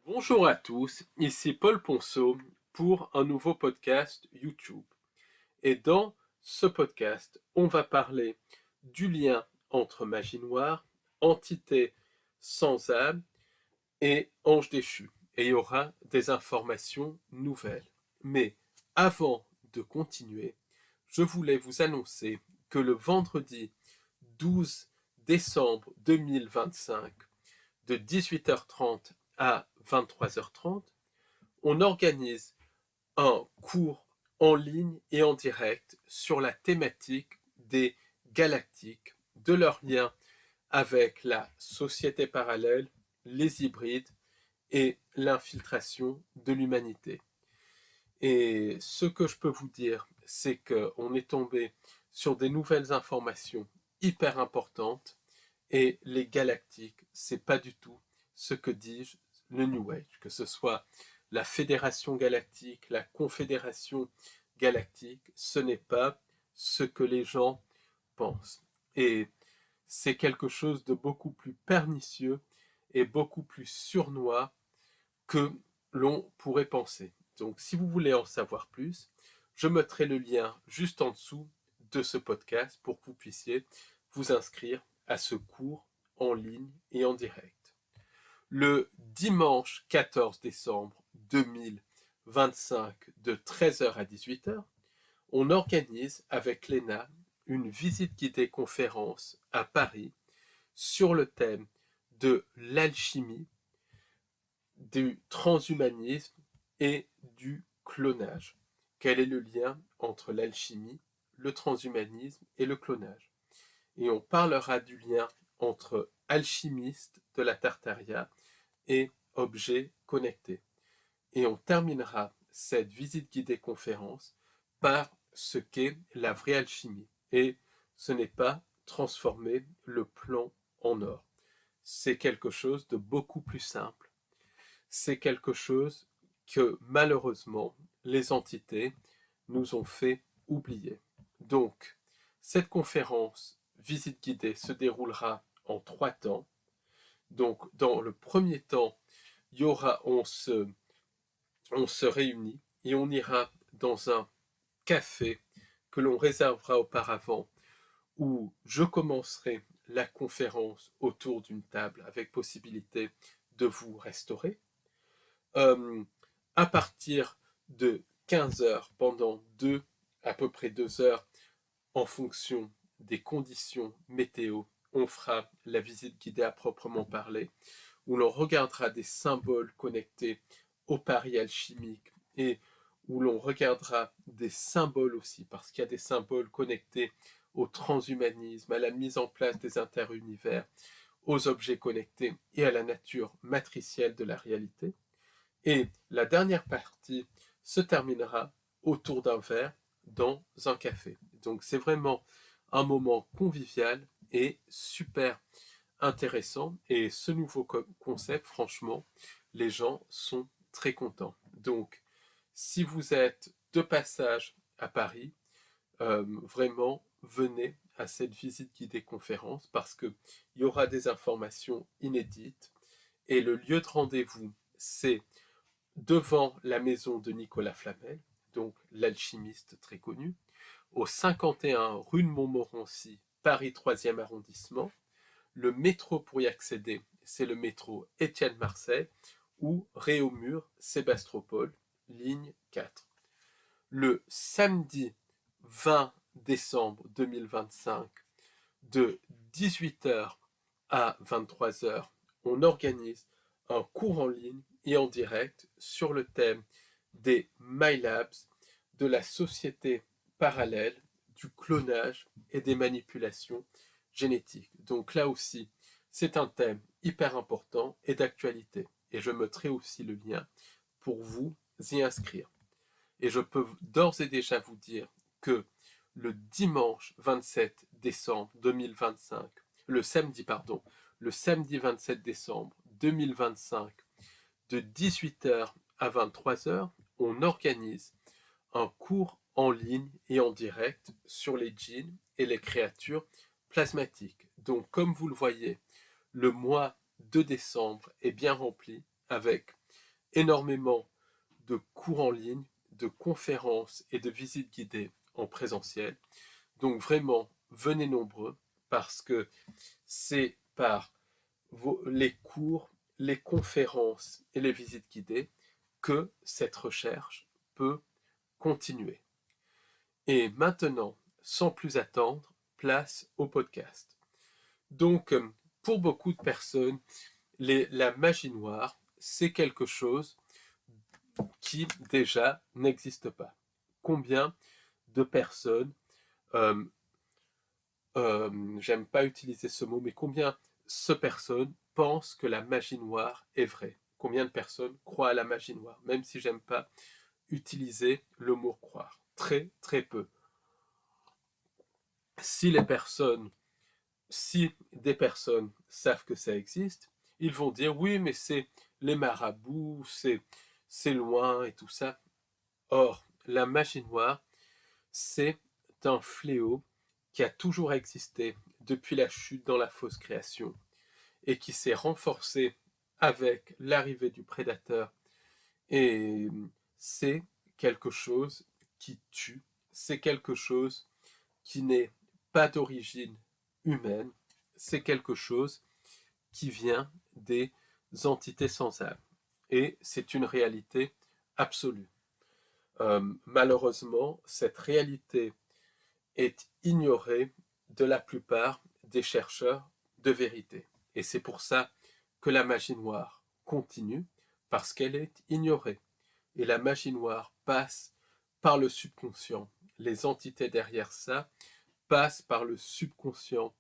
Bonjour à tous, ici Paul Ponceau pour un nouveau podcast YouTube. Et dans ce podcast, on va parler du lien entre magie noire, entité sans âme et ange déchu. Et il y aura des informations nouvelles. Mais avant de continuer, je voulais vous annoncer que le vendredi 12 décembre 2025, de 18h30 à 23h30, on organise un cours en ligne et en direct sur la thématique des galactiques, de leur lien avec la société parallèle, les hybrides et l'infiltration de l'humanité. Et ce que je peux vous dire, c'est qu'on est tombé sur des nouvelles informations hyper importantes et les galactiques, c'est pas du tout ce que dit le New Age, que ce soit la Fédération galactique, la Confédération galactique, ce n'est pas ce que les gens pensent. Et c'est quelque chose de beaucoup plus pernicieux et beaucoup plus sournois que l'on pourrait penser. Donc si vous voulez en savoir plus, je mettrai le lien juste en dessous de ce podcast pour que vous puissiez vous inscrire à ce cours en ligne et en direct. Le dimanche 14 décembre 2025 de 13h à 18h, on organise avec l'ENA une visite guidée conférence à Paris sur le thème de l'alchimie, du transhumanisme et du clonage. Quel est le lien entre l'alchimie, le transhumanisme et le clonage? Et on parlera du lien entre alchimistes de la Tartaria et objets connectés. Et on terminera cette visite guidée conférence par ce qu'est la vraie alchimie. Et ce n'est pas transformer le plomb en or. C'est quelque chose de beaucoup plus simple. C'est quelque chose que malheureusement les entités nous ont fait oublier. Donc, cette conférence visite guidée se déroulera en 3 temps. Donc, dans le premier temps, il y aura, on se réunit et on ira dans un café que l'on réservera auparavant, où je commencerai la conférence autour d'une table avec possibilité de vous restaurer. Euh, à partir de 15 heures, pendant à peu près 2 heures, en fonction des conditions météo, on fera la visite guidée à proprement parler, où l'on regardera des symboles connectés au pari alchimique et où l'on regardera des symboles aussi, parce qu'il y a des symboles connectés au transhumanisme, à la mise en place des interunivers, aux objets connectés et à la nature matricielle de la réalité. Et la dernière partie se terminera autour d'un verre dans un café. Donc c'est vraiment un moment convivial et super intéressant. Et ce nouveau concept, franchement, les gens sont très contents. Donc si vous êtes de passage à Paris, vraiment venez à cette visite guidée conférence parce qu'il y aura des informations inédites. Et le lieu de rendez-vous, c'est devant la maison de Nicolas Flamel, donc l'alchimiste très connu, au 51 rue de Montmorency, Paris 3e arrondissement. Le métro pour y accéder, c'est le métro Étienne-Marseille ou Réaumur, Sébastopol, ligne 4. Le samedi 20 décembre 2025, de 18h à 23h, on organise un cours en ligne et en direct sur le thème des MyLabs, de la société parallèle, du clonage et des manipulations génétiques. Donc là aussi, c'est un thème hyper important et d'actualité. Et je mettrai aussi le lien pour vous y inscrire. Et je peux d'ores et déjà vous dire que le dimanche 27 décembre 2025, le samedi 27 décembre 2025, de 18h à 23h, on organise un cours en ligne et en direct sur les djinns et les créatures plasmatiques. Donc, comme vous le voyez, le mois de décembre est bien rempli avec énormément de cours en ligne, de conférences et de visites guidées en présentiel. Donc vraiment, venez nombreux parce que c'est par les cours, les conférences et les visites guidées que cette recherche peut continuer. Et maintenant, sans plus attendre, place au podcast. Donc, pour beaucoup de personnes, la magie noire, c'est quelque chose qui déjà n'existe pas. Combien de personnes, euh, j'aime pas utiliser ce mot, mais combien de personnes pensent que la magie noire est vraie? Combien de personnes croient à la magie noire? Même si j'aime pas utiliser le mot croire. Très, très peu. Si les personnes, si des personnes savent que ça existe, ils vont dire oui, mais c'est les marabouts, c'est loin et tout ça. Or, la magie noire, c'est un fléau qui a toujours existé depuis la chute dans la fausse création et qui s'est renforcé avec l'arrivée du prédateur. Et c'est quelque chose qui tue, c'est quelque chose qui n'est pas d'origine humaine, c'est quelque chose qui vient des entités sans âme. Et c'est une réalité absolue. Malheureusement, cette réalité est ignorée de la plupart des chercheurs de vérité. Et c'est pour ça que la magie noire continue, parce qu'elle est ignorée. Et la magie noire passe par le subconscient. Les entités derrière ça passent par le subconscient,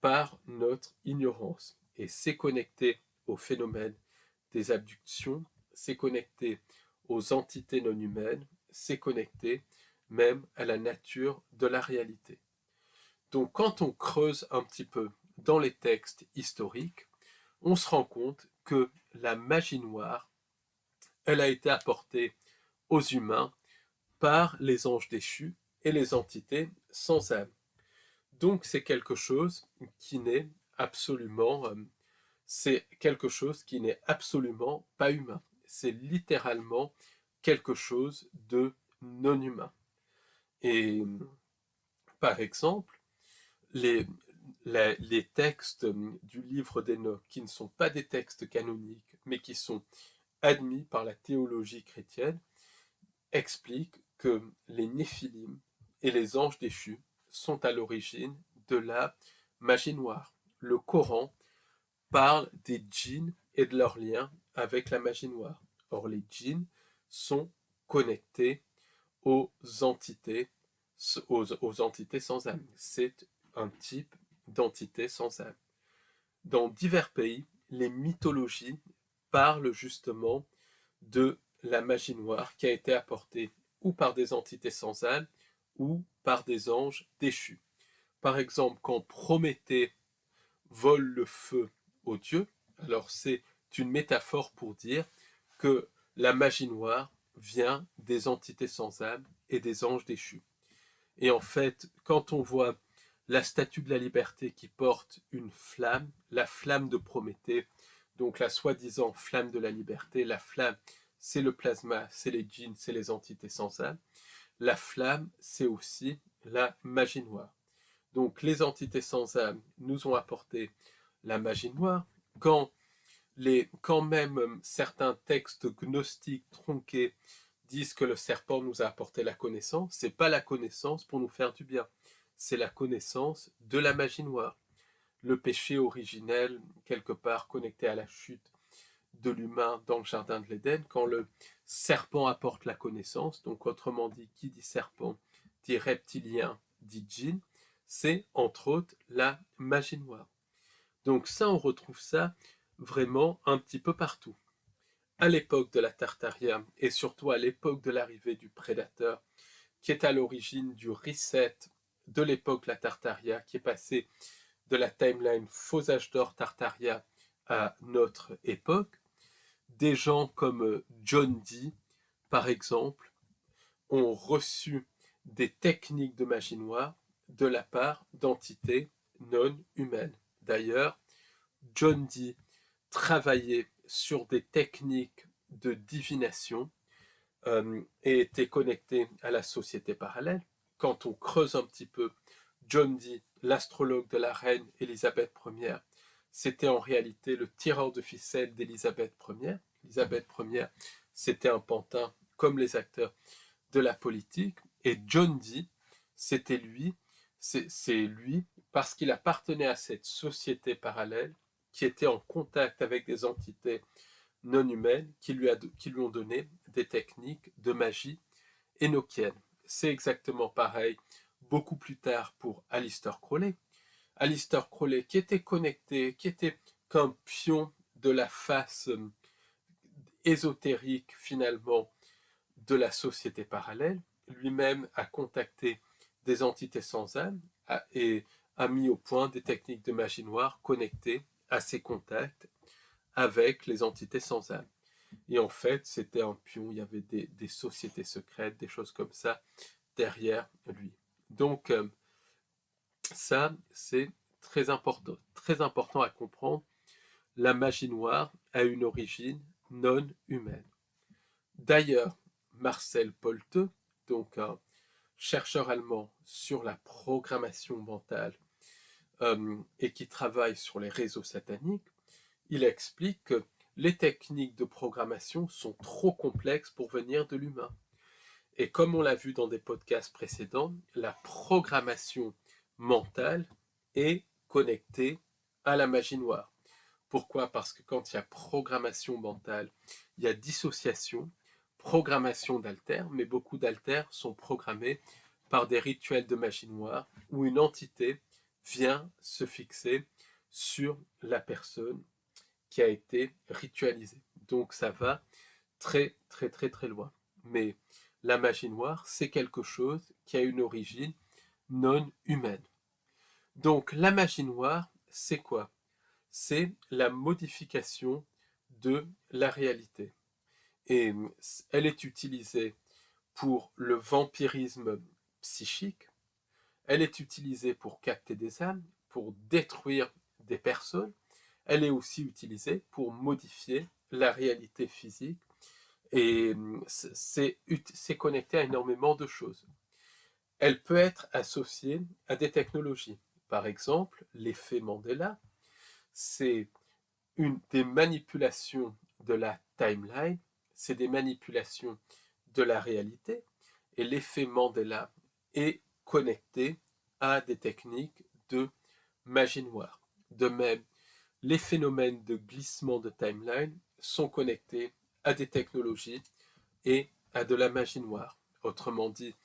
par notre ignorance. Et c'est connecté au phénomène des abductions, c'est connecté aux entités non humaines, c'est connecté même à la nature de la réalité. Donc quand on creuse un petit peu dans les textes historiques, on se rend compte que la magie noire, elle a été apportée aux humains par les anges déchus et les entités sans âme. Donc c'est quelque chose qui n'est absolument, c'est quelque chose qui n'est absolument pas humain. C'est littéralement quelque chose de non humain. Et par exemple, les, les textes du livre d'Enoch, qui ne sont pas des textes canoniques, mais qui sont admis par la théologie chrétienne, expliquent que les Néphilim et les anges déchus sont à l'origine de la magie noire. Le Coran parle des djinns et de leur lien avec la magie noire. Or, les djinns sont connectés aux entités, aux entités sans âme. C'est un type d'entité sans âme. Dans divers pays, les mythologies parlent justement de la magie noire qui a été apportée ou par des entités sans âme ou par des anges déchus. Par exemple, quand Prométhée vole le feu aux dieux, alors c'est une métaphore pour dire que la magie noire vient des entités sans âme et des anges déchus. Et en fait, quand on voit la statue de la liberté qui porte une flamme, la flamme de Prométhée, donc la soi-disant flamme de la liberté, la flamme, c'est le plasma, c'est les djinns, c'est les entités sans âme. La flamme, c'est aussi la magie noire. Donc les entités sans âme nous ont apporté la magie noire. Quand même certains textes gnostiques tronqués disent que le serpent nous a apporté la connaissance, c'est pas la connaissance pour nous faire du bien, c'est la connaissance de la magie noire. Le péché originel, quelque part connecté à la chute de l'humain dans le jardin de l'Éden, quand le serpent apporte la connaissance, donc autrement dit, qui dit serpent, dit reptilien, dit djinn, c'est entre autres la magie noire. Donc ça, on retrouve ça vraiment un petit peu partout. À l'époque de la Tartaria, et surtout à l'époque de l'arrivée du prédateur, qui est à l'origine du reset de l'époque de la Tartaria, qui est passé de la timeline faux âge d'or Tartaria à notre époque, des gens comme John Dee, par exemple, ont reçu des techniques de magie noire de la part d'entités non humaines. D'ailleurs, John Dee travaillait sur des techniques de divination et était connecté à la société parallèle. Quand on creuse un petit peu, John Dee, l'astrologue de la reine Élisabeth Ier, c'était en réalité le tireur de ficelle d'Élisabeth Ier. Élisabeth Ier, c'était un pantin comme les acteurs de la politique. Et John Dee, c'était lui, c'est lui, parce qu'il appartenait à cette société parallèle qui était en contact avec des entités non humaines qui lui ont donné des techniques de magie énochienne. C'est exactement pareil beaucoup plus tard pour Aleister Crowley. Aleister Crowley qui était connecté, qui était qu'un pion de la face ésotérique finalement de la société parallèle, lui-même a contacté des entités sans âme et a mis au point des techniques de magie noire connectées à ses contacts avec les entités sans âme. Et en fait, c'était un pion, il y avait des sociétés secrètes, des choses comme ça derrière lui. Donc ça, c'est très important à comprendre. La magie noire a une origine non humaine. D'ailleurs, Marcel Polteux, donc un chercheur allemand sur la programmation mentale et qui travaille sur les réseaux sataniques, il explique que les techniques de programmation sont trop complexes pour venir de l'humain. Et comme on l'a vu dans des podcasts précédents, la programmation mentale est connectée à la magie noire. Pourquoi? Parce que quand il y a programmation mentale, il y a dissociation, programmation d'altères, mais beaucoup d'altères sont programmés par des rituels de magie noire où une entité vient se fixer sur la personne qui a été ritualisée. Donc ça va très très très très loin. Mais la magie noire, c'est quelque chose qui a une origine non humaine. Donc la magie noire, c'est quoi? C'est la modification de la réalité. Et elle est utilisée pour le vampirisme psychique, elle est utilisée pour capter des âmes, pour détruire des personnes, elle est aussi utilisée pour modifier la réalité physique et c'est connecté à énormément de choses. Elle peut être associée à des technologies. Par exemple, l'effet Mandela, c'est des manipulations de la timeline, c'est des manipulations de la réalité, et l'effet Mandela est connecté à des techniques de magie noire. De même, les phénomènes de glissement de timeline sont connectés à des technologies et à de la magie noire. Autrement dit,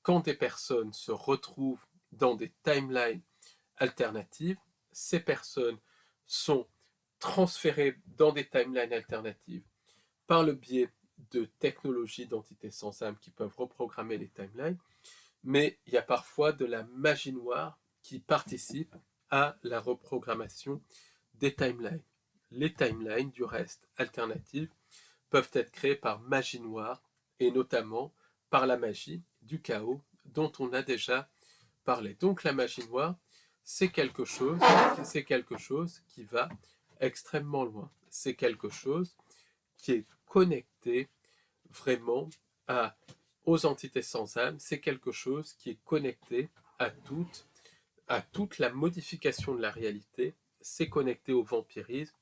quand des personnes se retrouvent dans des timelines alternatives, ces personnes sont transférées dans des timelines alternatives par le biais de technologies d'entités sans âme qui peuvent reprogrammer les timelines, mais il y a parfois de la magie noire qui participe à la reprogrammation des timelines. Les timelines, du reste, alternatives, peuvent être créées par magie noire et notamment par la magie du chaos dont on a déjà parlé. Donc la magie noire, c'est quelque chose qui va extrêmement loin. C'est quelque chose qui est connecté vraiment aux entités sans âme. C'est quelque chose qui est connecté à toute la modification de la réalité. C'est connecté au vampirisme.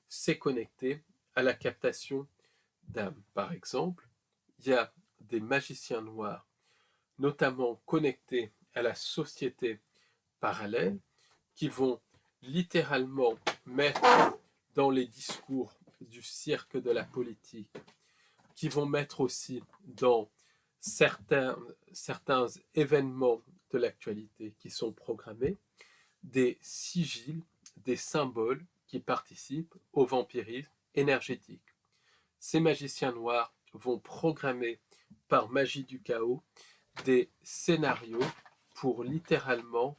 C'est connecté à la captation d'âme. Par exemple, il y a des magiciens noirs, notamment connectés à la société parallèle, qui vont littéralement mettre dans les discours du cirque de la politique, qui vont mettre aussi dans certains événements de l'actualité qui sont programmés, des sigils, des symboles qui participent au vampirisme énergétique. Ces magiciens noirs vont programmer par magie du chaos des scénarios pour littéralement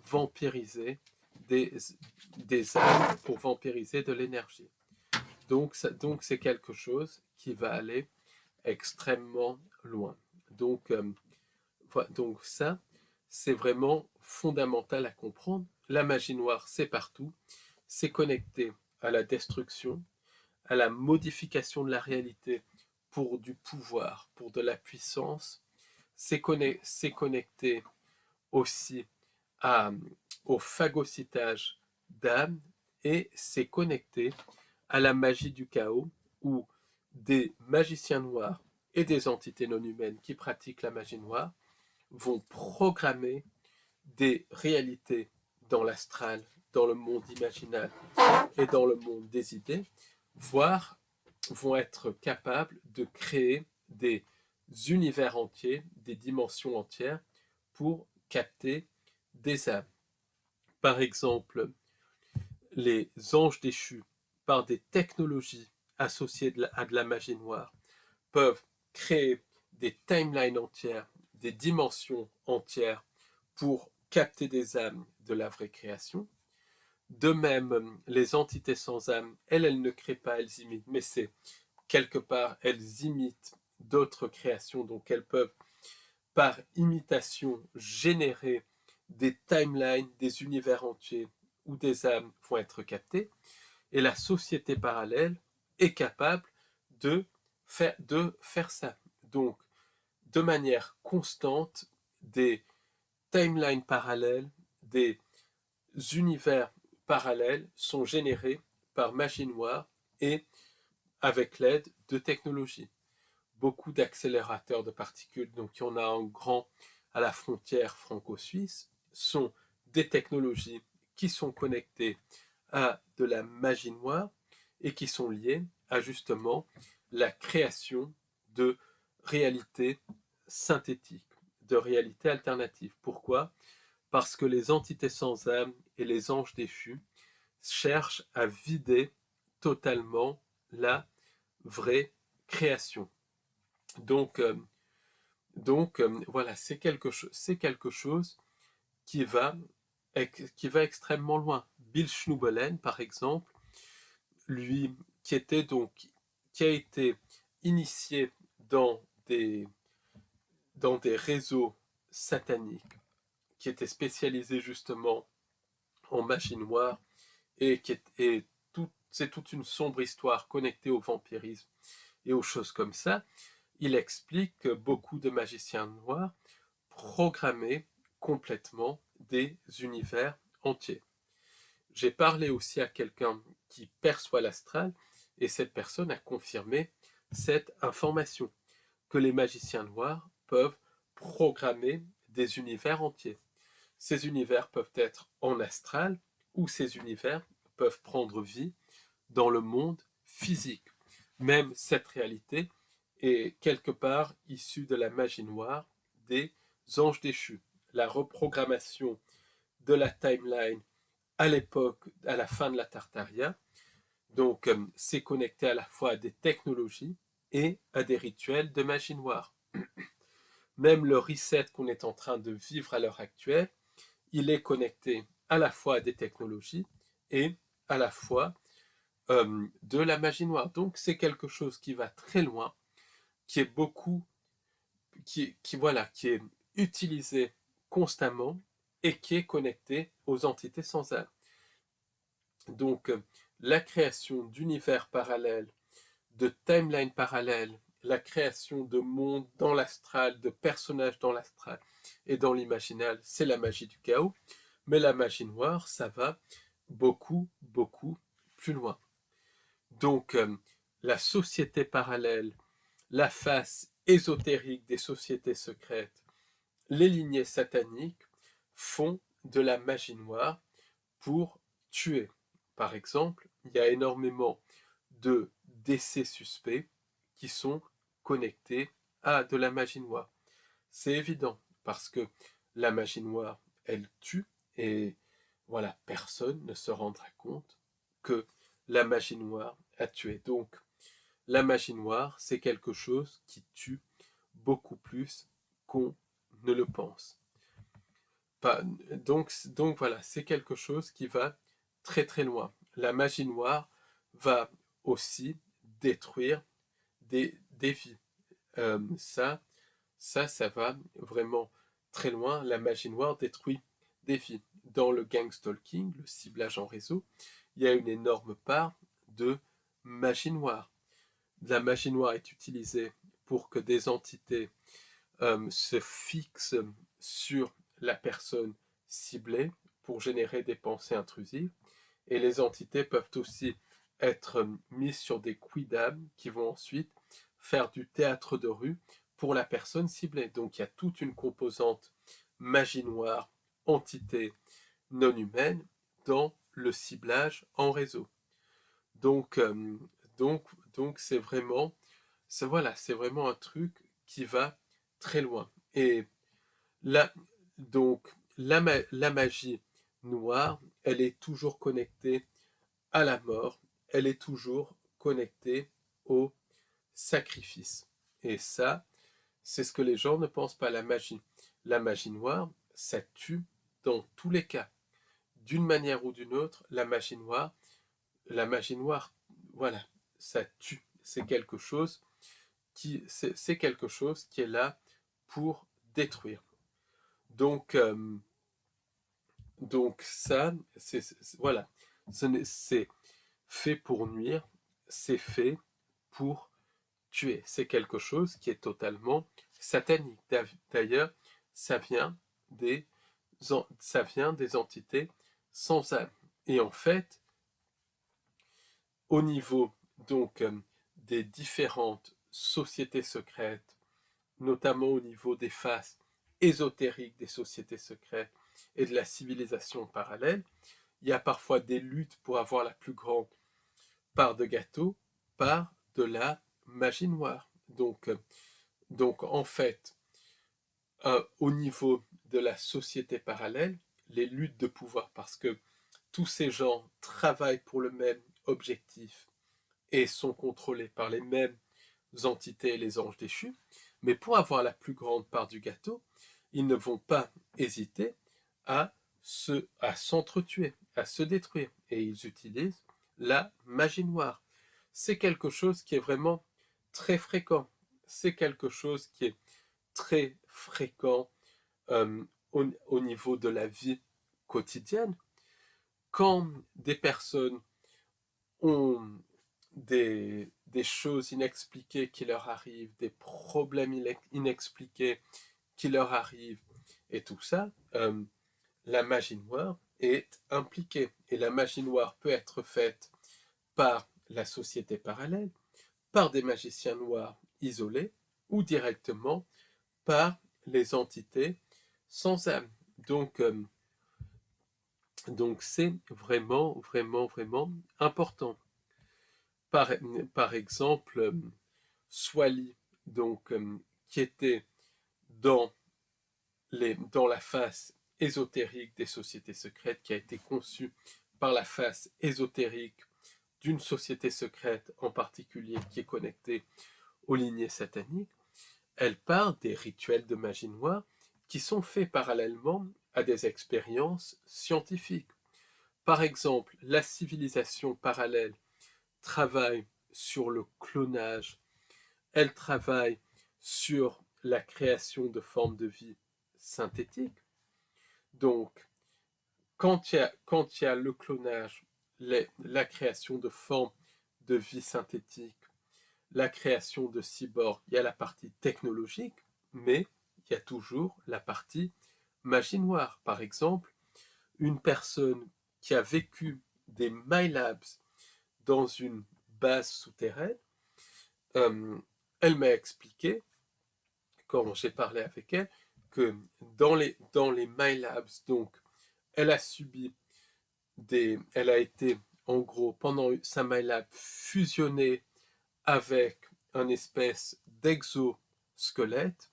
vampiriser des âmes, pour vampiriser de l'énergie. Donc c'est quelque chose qui va aller extrêmement loin. Donc ça, c'est vraiment fondamental à comprendre. La magie noire, c'est partout. C'est connecté à la destruction, à la modification de la réalité pour du pouvoir, pour de la puissance. C'est connecté aussi à, au phagocytage d'âme et c'est connecté à la magie du chaos où des magiciens noirs et des entités non humaines qui pratiquent la magie noire vont programmer des réalités dans l'astral, dans le monde imaginal et dans le monde des idées, voire vont être capables de créer des univers entiers, des dimensions entières pour capter des âmes. Par exemple, les anges déchus, par des technologies associées à de la magie noire, peuvent créer des timelines entières, des dimensions entières pour capter des âmes de la vraie création. De même, les entités sans âme, elles ne créent pas, elles imitent, mais c'est quelque part, elles imitent d'autres créations, donc elles peuvent, par imitation, générer des timelines, des univers entiers où des âmes vont être captées, et la société parallèle est capable de faire ça. Donc, de manière constante, des timelines parallèles, des univers parallèles sont générés par magie noire et avec l'aide de technologies. Beaucoup d'accélérateurs de particules, donc il y en a un grand à la frontière franco-suisse, sont des technologies qui sont connectées à de la magie noire et qui sont liées à justement la création de réalités synthétiques, de réalités alternatives. Pourquoi? Parce que les entités sans âme et les anges déchus cherchent à vider totalement la vraie création. Donc, voilà, c'est quelque chose qui va, qui va extrêmement loin. Bill Schnoebelen, par exemple, lui, qui a été initié des, dans des réseaux sataniques, qui était spécialisé justement en magie noire et c'est toute une sombre histoire connectée au vampirisme et aux choses comme ça. Il explique que beaucoup de magiciens noirs programmaient complètement des univers entiers. J'ai parlé aussi à quelqu'un qui perçoit l'astral et cette personne a confirmé cette information, que les magiciens noirs peuvent programmer des univers entiers. Ces univers peuvent être en astral ou ces univers peuvent prendre vie dans le monde physique. Même cette réalité est quelque part issue de la magie noire des anges déchus. La reprogrammation de la timeline à l'époque, à la fin de la Tartaria, donc c'est connecté à la fois à des technologies et à des rituels de magie noire. Même le reset qu'on est en train de vivre à l'heure actuelle, il est connecté à la fois à des technologies et à la fois de la magie noire. Donc c'est quelque chose qui va très loin, qui est beaucoup, voilà, qui est utilisé constamment et qui est connecté aux entités sans âme. Donc la création d'univers parallèles, de timelines parallèles, la création de mondes dans l'astral, de personnages dans l'astral et dans l'imaginal, c'est la magie du chaos. Mais la magie noire, ça va beaucoup, beaucoup plus loin. Donc, la société parallèle, la face ésotérique des sociétés secrètes, les lignées sataniques font de la magie noire pour tuer. Par exemple, il y a énormément de décès suspects qui sont connectés à de la magie noire. C'est évident, parce que la magie noire, elle tue, et voilà, personne ne se rendra compte que la magie noire a tué. Donc, la magie noire, c'est quelque chose qui tue beaucoup plus qu'on ne le pense. Donc voilà, c'est quelque chose qui va très très loin. La magie noire va aussi détruire des vies. Ça va vraiment très loin. La magie noire détruit des vies. Dans le gang stalking, le ciblage en réseau, il y a une énorme part de magie noire. La magie noire est utilisée pour que des entités se fixent sur la personne ciblée pour générer des pensées intrusives. Et les entités peuvent aussi être mises sur des quidam qui vont ensuite faire du théâtre de rue pour la personne ciblée. Donc il y a toute une composante magie noire, entité non humaine dans le ciblage en réseau. Donc, donc, donc c'est vraiment, voilà, c'est vraiment un truc qui va très loin. Et là, donc, la magie noire, elle est toujours connectée à la mort, elle est toujours connectée au sacrifice. Et ça, c'est ce que les gens ne pensent pas. La magie noire, ça tue dans tous les cas. D'une manière ou d'une autre, la magie noire, voilà, ça tue. C'est quelque chose qui est là pour détruire. Donc, ça, voilà, c'est fait pour nuire, c'est fait pour tuer. C'est quelque chose qui est totalement satanique. D'ailleurs, ça vient des, ça vient des entités sans âme. Et en fait, au niveau donc des différentes sociétés secrètes, notamment au niveau des faces ésotériques des sociétés secrètes et de la civilisation parallèle, il y a parfois des luttes pour avoir la plus grande part de gâteau par de la magie noire. Donc en fait, au niveau de la société parallèle, les luttes de pouvoir, parce que tous ces gens travaillent pour le même objectif et sont contrôlés par les mêmes entités, les anges déchus, mais pour avoir la plus grande part du gâteau, ils ne vont pas hésiter à s'entretuer, à se détruire, et ils utilisent la magie noire. C'est quelque chose qui est vraiment très fréquent. C'est quelque chose qui est très fréquent euh, au niveau de la vie quotidienne. Quand des personnes ont des choses inexpliquées qui leur arrivent, des problèmes inexpliqués qui leur arrivent, et tout ça, la magie noire est impliquée. Et la magie noire peut être faite par la société parallèle, par des magiciens noirs isolés, ou directement par les entités sans âme. Donc c'est vraiment, vraiment, vraiment important. Par, par exemple, Swali, donc, qui était dans, dans la face ésotérique des sociétés secrètes, qui a été conçue par la face ésotérique d'une société secrète en particulier qui est connectée aux lignées sataniques, elle part des rituels de magie noire qui sont faits parallèlement à des expériences scientifiques. Par exemple, la civilisation parallèle travaille sur le clonage, elle travaille sur la création de formes de vie synthétiques. Donc, quand il y a le clonage, la création de formes de vie synthétiques, la création de cyborgs, il y a la partie technologique, mais il y a toujours la partie magie noire. Par exemple, une personne qui a vécu des MyLabs dans une base souterraine, elle m'a expliqué, quand j'ai parlé avec elle, que dans les MyLabs, donc, elle a subi elle a été, en gros, pendant sa MyLab, fusionnée avec un espèce d'exosquelette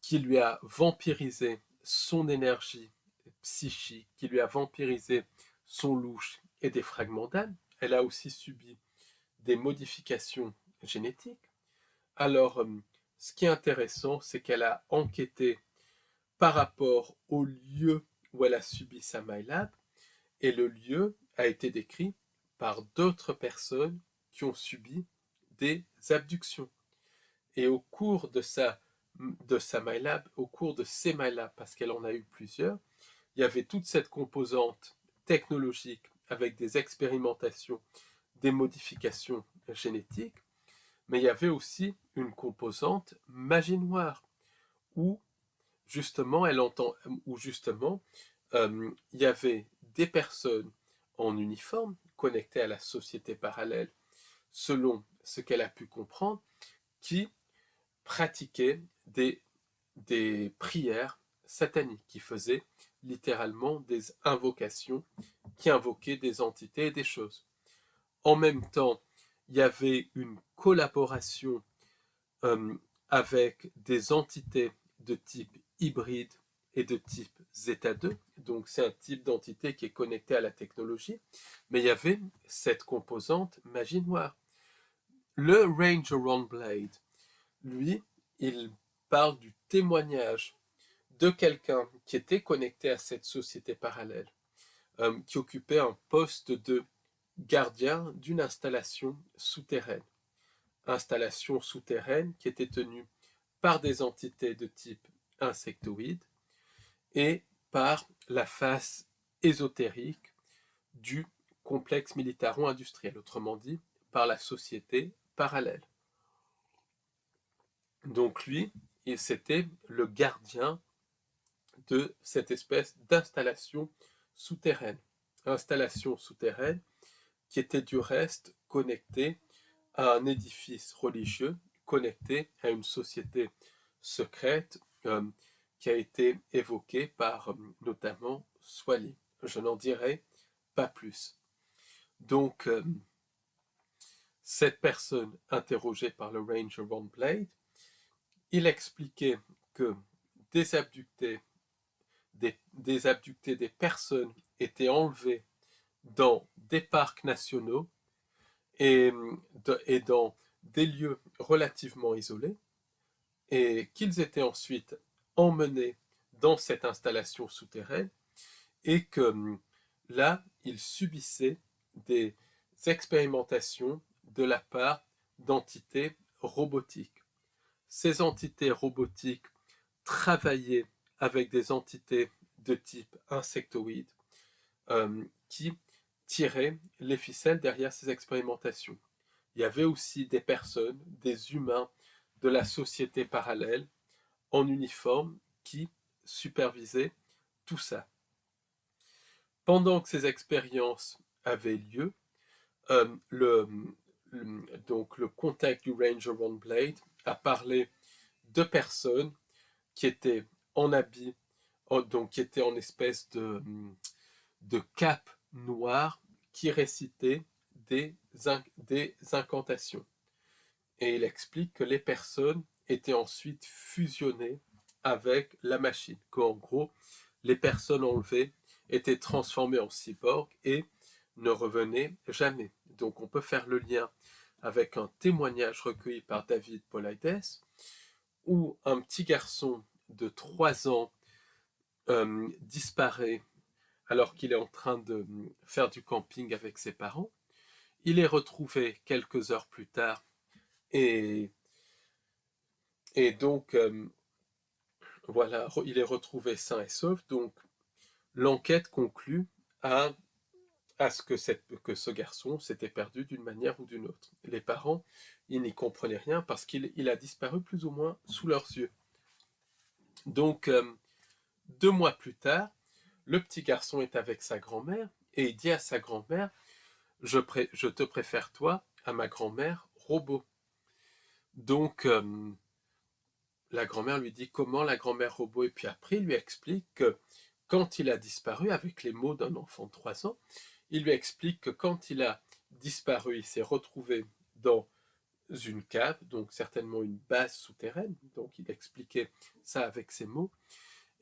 qui lui a vampirisé son énergie psychique, qui lui a vampirisé son louche et des fragments d'âme. Elle a aussi subi des modifications génétiques. Alors, ce qui est intéressant, c'est qu'elle a enquêté par rapport au lieu où elle a subi sa MyLab, et le lieu a été décrit par d'autres personnes qui ont subi des abductions. Et au cours de sa MyLab, au cours de ses MyLab, parce qu'elle en a eu plusieurs, il y avait toute cette composante technologique avec des expérimentations, des modifications génétiques, mais il y avait aussi une composante magie noire, où justement, il y avait des personnes en uniforme connectées à la société parallèle, selon ce qu'elle a pu comprendre, qui pratiquaient des prières sataniques, qui faisaient littéralement des invocations, qui invoquaient des entités et des choses. En même temps, il y avait une collaboration euh, avec des entités de type hybride et de type Zeta 2. Donc c'est un type d'entité qui est connecté à la technologie. Mais il y avait cette composante magie noire. Le Ranger Ron Blade, lui, il parle du témoignage de quelqu'un qui était connecté à cette société parallèle, qui occupait un poste de gardien d'une installation souterraine. Installation souterraine qui était tenue par des entités de type insectoïde et par la face ésotérique du complexe militaro-industriel, autrement dit, par la société parallèle. Donc lui, c'était le gardien de cette espèce d'installation souterraine. Installation souterraine qui était du reste connectée à un édifice religieux, connecté à une société secrète qui a été évoquée par notamment Swally. Je n'en dirai pas plus. Donc, cette personne interrogée par le Ranger Ron Blade, il expliquait que des abductés, des personnes étaient enlevées dans des parcs nationaux et dans des lieux relativement isolés, et qu'ils étaient ensuite emmenés dans cette installation souterraine, et que là, ils subissaient des expérimentations de la part d'entités robotiques. Ces entités robotiques travaillaient avec des entités de type insectoïde qui tiraient les ficelles derrière ces expérimentations. Il y avait aussi des personnes, des humains de la société parallèle en uniforme qui supervisaient tout ça. Pendant que ces expériences avaient lieu, donc le contact du Ranger Ron Blade a parlé de personnes qui étaient en habit, donc qui étaient en espèce de cape noire qui récitaient des incantations. Et il explique que les personnes étaient ensuite fusionnées avec la machine, qu'en gros, les personnes enlevées étaient transformées en cyborgs et ne revenaient jamais. Donc on peut faire le lien avec un témoignage recueilli par David Paulides, où un petit garçon de 3 ans disparaît alors qu'il est en train de faire du camping avec ses parents. Il est retrouvé quelques heures plus tard et donc voilà, il est retrouvé sain et sauf. Donc l'enquête conclut à ce que ce garçon s'était perdu d'une manière ou d'une autre. Les parents, ils n'y comprenaient rien parce qu'il a disparu plus ou moins sous leurs yeux. Donc 2 mois plus tard, le petit garçon est avec sa grand-mère et il dit à sa grand-mère, je te préfère toi à ma grand-mère robot. Donc la grand-mère lui dit comment la grand-mère robot, et puis après il lui explique que quand il a disparu, avec les mots d'un enfant de 3 ans, il lui explique que quand il a disparu, il s'est retrouvé dans une cave, donc certainement une base souterraine, donc il expliquait ça avec ses mots,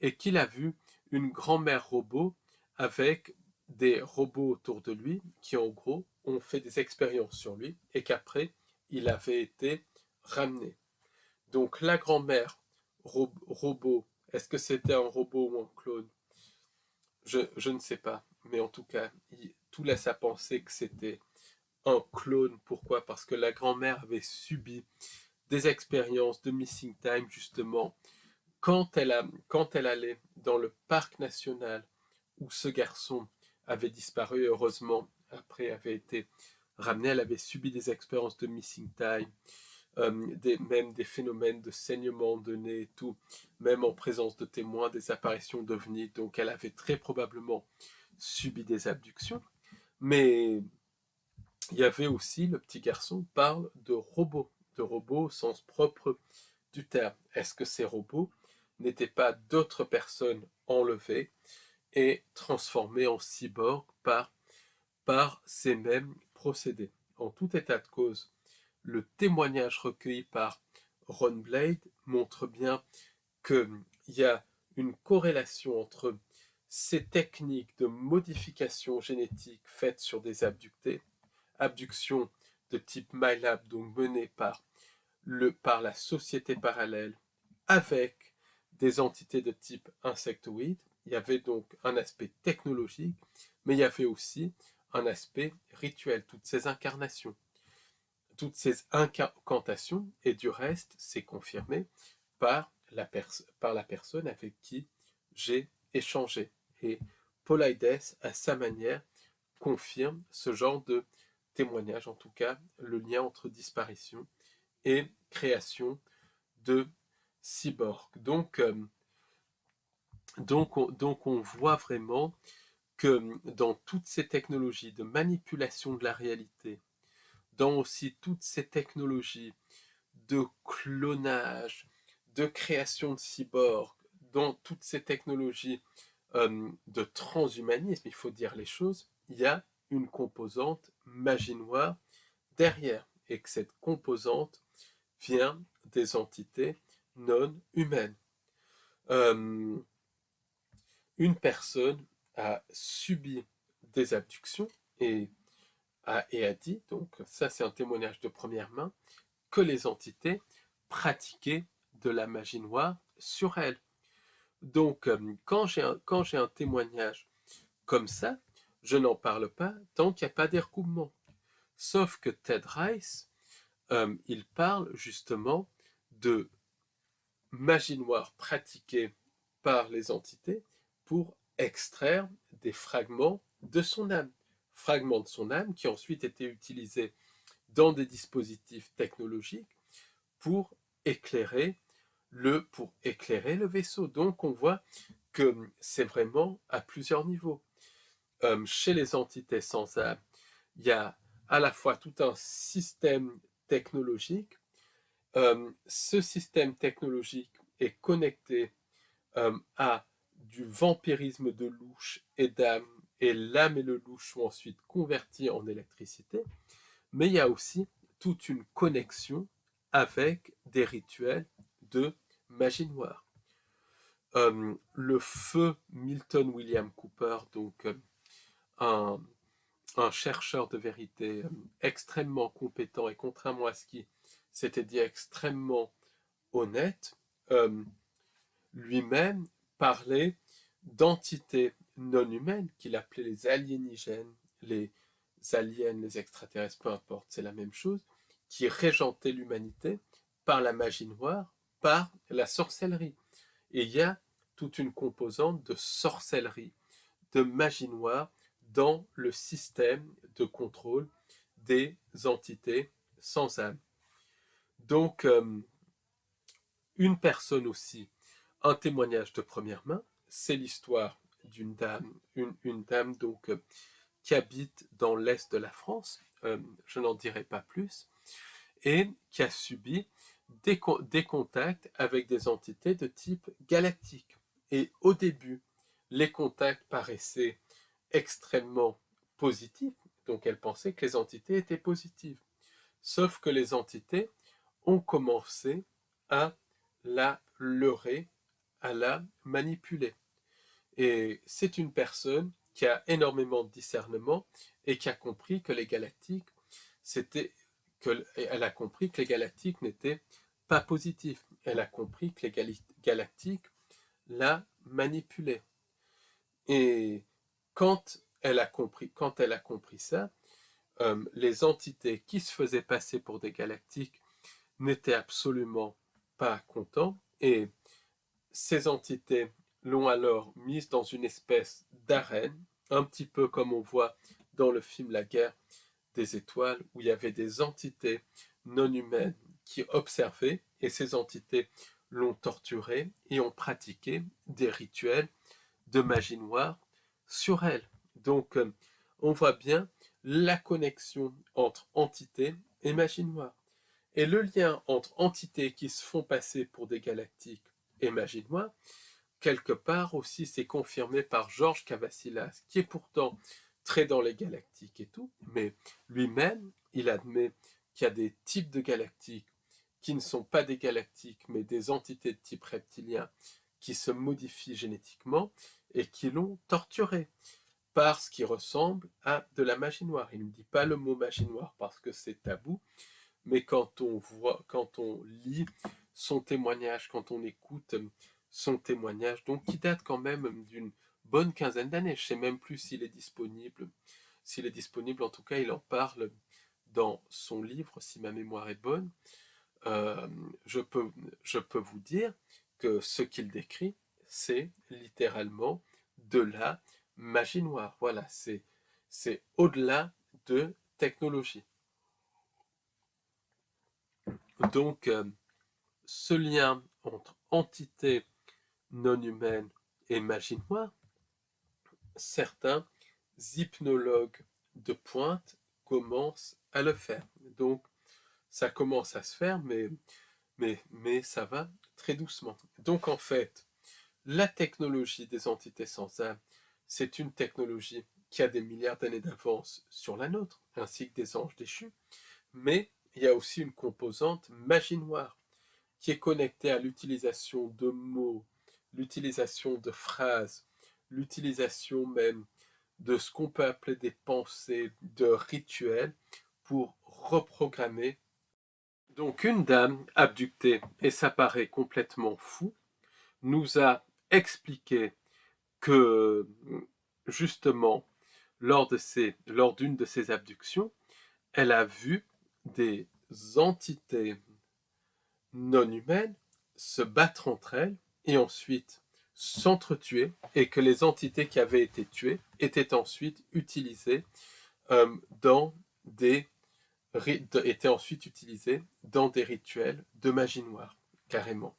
et qu'il a vu une grand-mère robot avec des robots autour de lui qui en gros ont fait des expériences sur lui et qu'après il avait été ramené. Donc la grand-mère robot, est-ce que c'était un robot ou un clone? Je ne sais pas, mais en tout cas, tout laisse à penser que c'était un clone. Pourquoi? Parce que la grand-mère avait subi des expériences de missing time justement quand elle allait dans le parc national où ce garçon avait disparu, heureusement, après avait été ramenée. Elle avait subi des expériences de missing time, même des phénomènes de saignement de nez et tout, même en présence de témoins, des apparitions d'ovnis. Donc elle avait très probablement subi des abductions. Mais il y avait aussi, le petit garçon parle de robots au sens propre du terme. Est-ce que ces robots n'étaient pas d'autres personnes enlevées et transformées en cyborgs par ces mêmes procédés? En tout état de cause, le témoignage recueilli par Ron Blade montre bien qu'il y a une corrélation entre ces techniques de modification génétique faites sur des abductés, abductions de type MyLab, donc menées par la société parallèle, avec des entités de type insectoïde. Il y avait donc un aspect technologique, mais il y avait aussi un aspect rituel, toutes ces incarnations, toutes ces incantations, et du reste, c'est confirmé par la personne avec qui j'ai échangé. Et Paulides, à sa manière, confirme ce genre de témoignage, en tout cas le lien entre disparition et création de cyborgs. Donc on voit vraiment que dans toutes ces technologies de manipulation de la réalité, dans aussi toutes ces technologies de clonage, de création de cyborgs, dans toutes ces technologies de transhumanisme, il faut dire les choses, il y a une composante magie noire derrière, et que cette composante vient des entités non humaines. Euh, une personne a subi des abductions et a dit, donc ça c'est un témoignage de première main, que les entités pratiquaient de la magie noire sur elle. Donc quand j'ai un témoignage comme ça, je n'en parle pas tant qu'il n'y a pas des recoupements. Sauf que Ted Rice, il parle justement de magie noire pratiquée par les entités pour extraire des fragments de son âme. Fragments de son âme qui ensuite étaient utilisés dans des dispositifs technologiques pour éclairer le vaisseau. Donc on voit que c'est vraiment à plusieurs niveaux. Chez les entités sans âme, il y a à la fois tout un système technologique. Ce système technologique est connecté à du vampirisme de louche et d'âme, et l'âme et le louche sont ensuite convertis en électricité, mais il y a aussi toute une connexion avec des rituels de magie noire. Le feu Milton William Cooper, donc un, un chercheur de vérité extrêmement compétent et contrairement à ce qui s'était dit extrêmement honnête, lui-même parlait d'entités non humaines qu'il appelait les aliénigènes, les aliens, les extraterrestres, peu importe, c'est la même chose, qui régentaient l'humanité par la magie noire, par la sorcellerie. Et il y a toute une composante de sorcellerie, de magie noire dans le système de contrôle des entités sans âme. Donc, une personne aussi, un témoignage de première main, c'est l'histoire d'une dame, une dame donc qui habite dans l'est de la France, je n'en dirai pas plus, et qui a subi des contacts avec des entités de type galactique. Et au début, les contacts paraissaient extrêmement positifs, donc elle pensait que les entités étaient positives. Sauf que les entités ont commencé à la leurrer, à la manipuler. Et c'est une personne qui a énormément de discernement et qui a compris que les galactiques, elle a compris que les galactiques n'étaient pas positifs. Elle a compris que les galactiques la manipulaient. Et quand elle a compris ça, les entités qui se faisaient passer pour des galactiques n'étaient absolument pas contents, et ces entités l'ont alors mise dans une espèce d'arène un petit peu comme on voit dans le film La guerre des étoiles, où il y avait des entités non humaines qui observaient, et ces entités l'ont torturé et ont pratiqué des rituels de magie noire sur elle. Donc, on voit bien la connexion entre entité et magie noire. Et le lien entre entités qui se font passer pour des galactiques et magie noire, quelque part aussi, c'est confirmé par Georges Cavassilas, qui est pourtant très dans les galactiques et tout, mais lui-même, il admet qu'il y a des types de galactiques qui ne sont pas des galactiques, mais des entités de type reptilien qui se modifient génétiquement et qui l'ont torturé par ce qui ressemble à de la magie noire. Il ne dit pas le mot magie noire parce que c'est tabou, mais quand on lit son témoignage, quand on écoute son témoignage, donc qui date quand même d'une bonne quinzaine d'années, je ne sais même plus s'il est disponible. S'il est disponible, en tout cas, il en parle dans son livre, si ma mémoire est bonne. Euh, je, peux, je peux vous dire que ce qu'il décrit, c'est littéralement de la magie noire. Voilà, c'est au-delà de technologie. Donc, ce lien entre entité non humaine et magie noire, certains hypnologues de pointe commencent à le faire. Donc, ça commence à se faire, mais ça va très doucement. Donc, en fait, la technologie des entités sans âme, c'est une technologie qui a des milliards d'années d'avance sur la nôtre, ainsi que des anges déchus, mais il y a aussi une composante magie noire qui est connectée à l'utilisation de mots, l'utilisation de phrases, l'utilisation même de ce qu'on peut appeler des pensées, de rituels pour reprogrammer. Donc une dame abductée, et ça paraît complètement fou, nous a expliqué que justement, lors d'une de ces abductions, elle a vu des entités non humaines se battre entre elles et ensuite s'entretuer, et que les entités qui avaient été tuées étaient ensuite utilisées dans des dans des rituels de magie noire, carrément.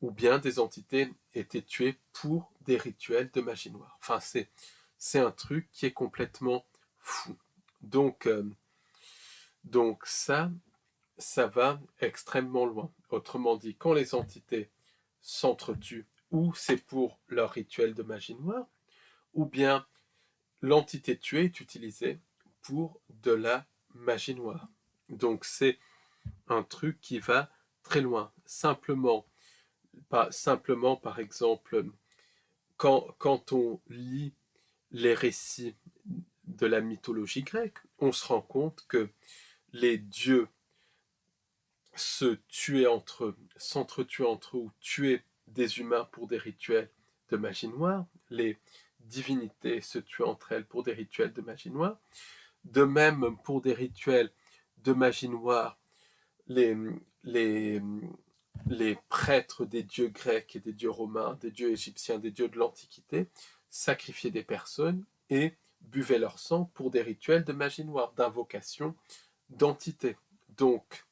Ou bien des entités étaient tuées pour des rituels de magie noire. Enfin, c'est un truc qui est complètement fou. Donc, donc ça va extrêmement loin. Autrement dit, quand les entités s'entretuent, ou c'est pour leur rituel de magie noire, ou bien l'entité tuée est utilisée pour de la magie noire. Donc c'est un truc qui va très loin. Simplement par exemple, quand on lit les récits de la mythologie grecque, on se rend compte que les dieux se tuaient entre eux, s'entretuaient entre eux ou tuaient des humains pour des rituels de magie noire. Les divinités se tuaient entre elles pour des rituels de magie noire. De même, pour des rituels de magie noire, les, les, les prêtres des dieux grecs et des dieux romains, des dieux égyptiens, des dieux de l'Antiquité, sacrifiaient des personnes et buvaient leur sang pour des rituels de magie noire, d'invocation d'entités. Donc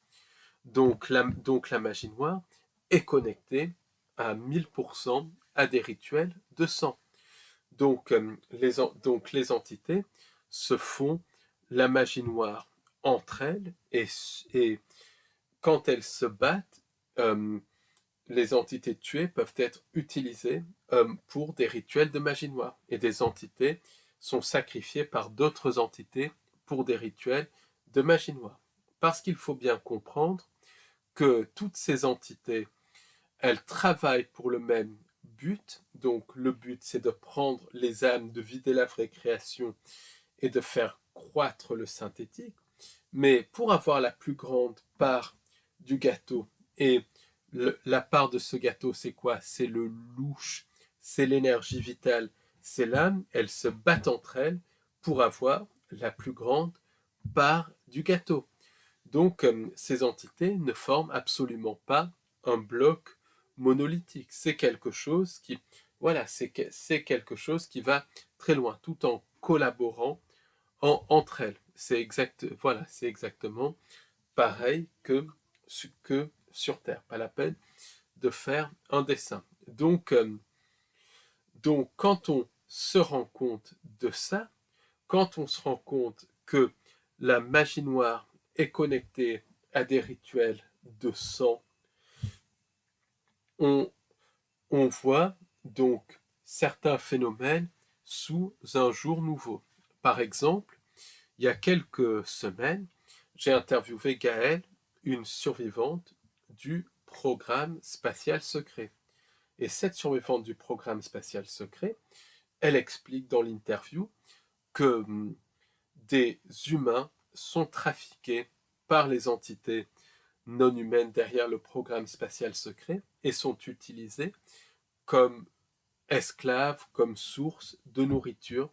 la magie noire est connectée à 1000% à des rituels de sang. Donc les entités se font la magie noire entre elles, et quand elles se battent, euh, les entités tuées peuvent être utilisées pour des rituels de magie noire. Et des entités sont sacrifiées par d'autres entités pour des rituels de magie noire. Parce qu'il faut bien comprendre que toutes ces entités, elles travaillent pour le même but. Donc le but, c'est de prendre les âmes, de vider la vraie création et de faire croître le synthétique. Mais pour avoir la plus grande part du gâteau, et la part de ce gâteau, c'est quoi? C'est le louche, c'est l'énergie vitale, c'est l'âme. Elles se battent entre elles pour avoir la plus grande part du gâteau. Donc, ces entités ne forment absolument pas un bloc monolithique. C'est quelque chose qui, voilà, c'est quelque chose qui va très loin, tout en collaborant entre elles. Voilà, c'est exactement pareil que sur Terre. Pas la peine de faire un dessin. Donc, quand on se rend compte de ça, quand on se rend compte que la magie noire est connectée à des rituels de sang, on, on voit donc certains phénomènes sous un jour nouveau. Par exemple, il y a quelques semaines, j'ai interviewé Gaëlle, une survivante du programme spatial secret. Et cette survivante du programme spatial secret, elle explique dans l'interview que des humains sont trafiqués par les entités non humaines derrière le programme spatial secret et sont utilisés comme esclaves, comme source de nourriture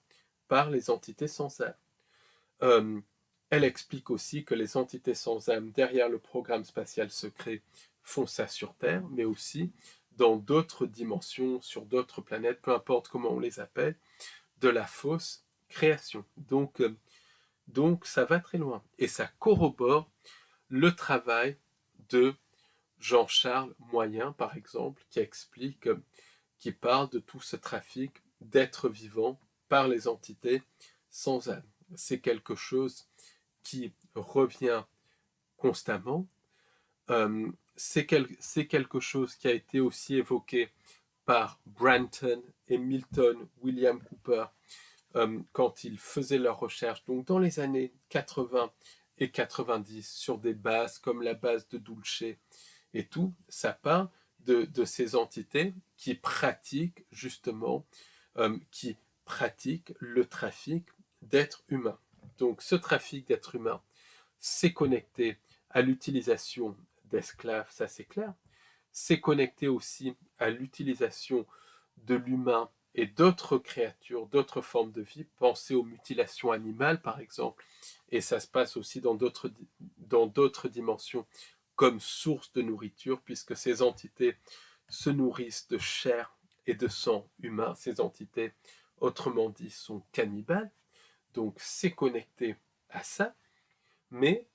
par les entités sans âme. Elle explique aussi que les entités sans âme derrière le programme spatial secret font ça sur Terre, mais aussi dans d'autres dimensions, sur d'autres planètes, peu importe comment on les appelle, de la fausse création. Donc ça va très loin. Et ça corrobore le travail de Jean-Charles Moyen, par exemple, qui parle de tout ce trafic d'êtres vivants par les entités sans âme. C'est quelque chose qui revient constamment. C'est quelque chose qui a été aussi évoqué par Branton et Milton William Cooper quand ils faisaient leurs recherches, donc dans les années 80 et 90, sur des bases comme la base de Dulce et tout, ça parle de ces entités qui pratiquent justement, qui pratiquent le trafic d'êtres humains. Donc ce trafic d'êtres humains, c'est connecté à l'utilisation d'esclaves, ça c'est clair. C'est connecté aussi à l'utilisation de l'humain et d'autres créatures, d'autres formes de vie. Pensez aux mutilations animales, par exemple, et ça se passe aussi dans d'autres dimensions, comme source de nourriture, puisque ces entités se nourrissent de chair et de sang humain. Ces entités, autrement dit, sont cannibales. Donc c'est connecté à ça, mais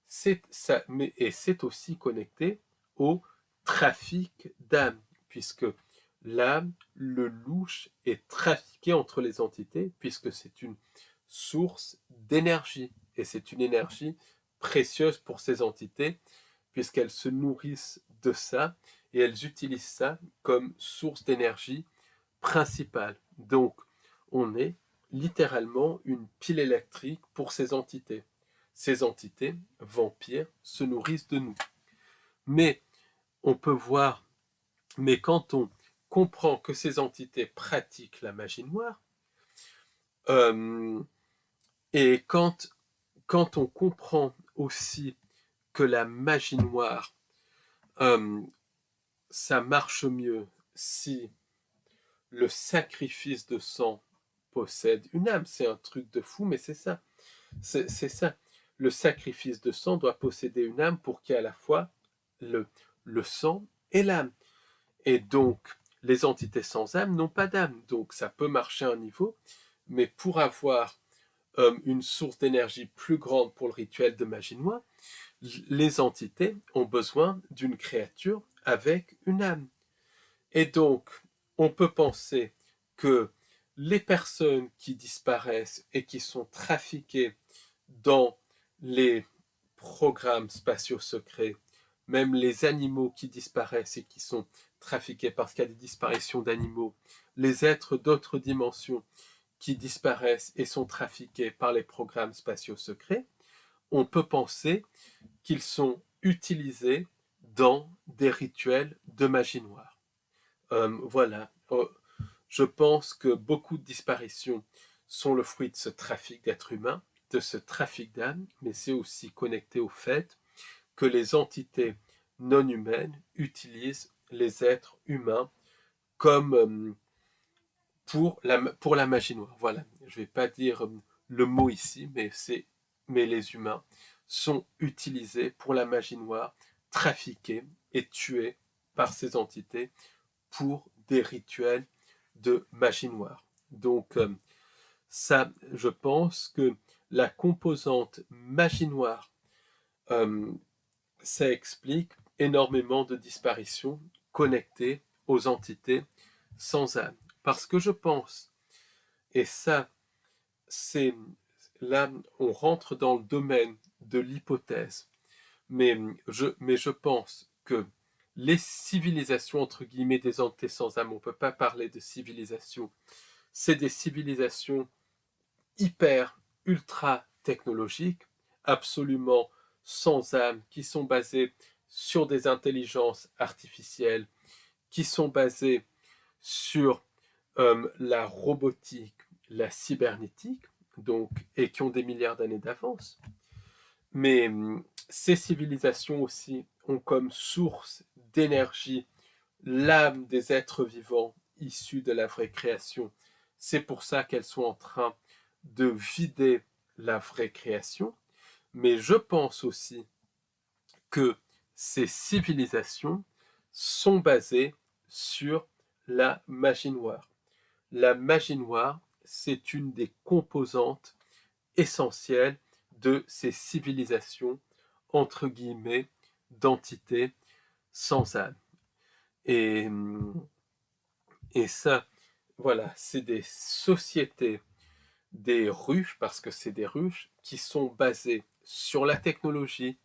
c'est aussi connecté au trafic d'âme, puisque l'âme, le louche, est trafiqué entre les entités, puisque c'est une source d'énergie, et c'est une énergie précieuse pour ces entités, puisqu'elles se nourrissent de ça, et elles utilisent ça comme source d'énergie principale. Donc, on est littéralement une pile électrique pour ces entités. Ces entités, vampires, se nourrissent de nous. Mais on peut voir, mais quand on comprend que ces entités pratiquent la magie noire, et quand on comprend aussi que la magie noire, ça marche mieux si le sacrifice de sang possède une âme. C'est un truc de fou, mais c'est ça. C'est ça. Le sacrifice de sang doit posséder une âme pour qu'il y ait à la fois le sang et l'âme. Et donc, les entités sans âme n'ont pas d'âme. Donc, ça peut marcher à un niveau, mais pour avoir une source d'énergie plus grande pour le rituel de magie noire, les entités ont besoin d'une créature avec une âme. Et donc, on peut penser que les personnes qui disparaissent et qui sont trafiquées dans les programmes spatiaux secrets, même les animaux qui disparaissent et qui sont trafiqués parce qu'il y a des disparitions d'animaux, les êtres d'autres dimensions qui disparaissent et sont trafiqués par les programmes spatiaux secrets, on peut penser qu'ils sont utilisés dans des rituels de magie noire. Voilà. Je pense que beaucoup de disparitions sont le fruit de ce trafic d'êtres humains, de ce trafic d'âmes, mais c'est aussi connecté au fait que les entités non humaines utilisent les êtres humains comme pour la magie noire. Voilà, je ne vais pas dire le mot ici, mais les humains sont utilisés pour la magie noire, trafiqués et tués par ces entités pour des rituels de magie noire. Donc ça, je pense que la composante magie noire, ça explique énormément de disparitions connectées aux entités sans âme. Parce que je pense, et ça, c'est là, on rentre dans le domaine de l'hypothèse, mais je pense que les civilisations, entre guillemets, des entités sans âme, on ne peut pas parler de civilisation, c'est des civilisations hyper, ultra technologiques, absolument sans âme, qui sont basées sur des intelligences artificielles, qui sont basées sur la robotique, la cybernétique, donc, et qui ont des milliards d'années d'avance. Mais ces civilisations aussi ont comme source d'énergie l'âme des êtres vivants issus de la vraie création. C'est pour ça qu'elles sont en train de vider la vraie création. Mais je pense aussi que ces civilisations sont basées sur la magie noire. La magie noire, c'est une des composantes essentielles de ces civilisations, entre guillemets, d'entités sans âme. Et, et ça, voilà, c'est des sociétés, des ruches, parce que c'est des ruches, qui sont basées sur la technologie,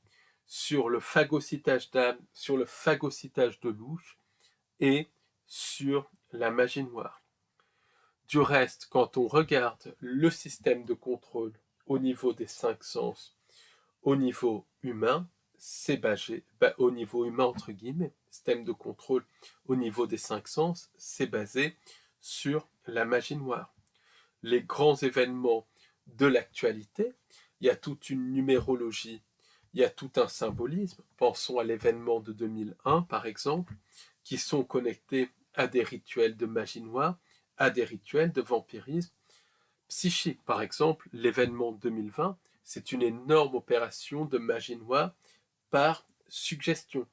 sur le phagocytage d'âme, sur le phagocytage de louche et sur la magie noire. Du reste, quand on regarde le système de contrôle au niveau des 5 sens, au niveau humain, c'est basé, au niveau humain entre guillemets, système de contrôle au niveau des 5 sens, c'est basé sur la magie noire. Les grands événements de l'actualité, il y a toute une numérologie, il y a tout un symbolisme. Pensons à l'événement de 2001 par exemple, qui sont connectés à des rituels de magie noire, à des rituels de vampirisme psychique. Par exemple, l'événement 2020, c'est une énorme opération de magie noire par suggestion.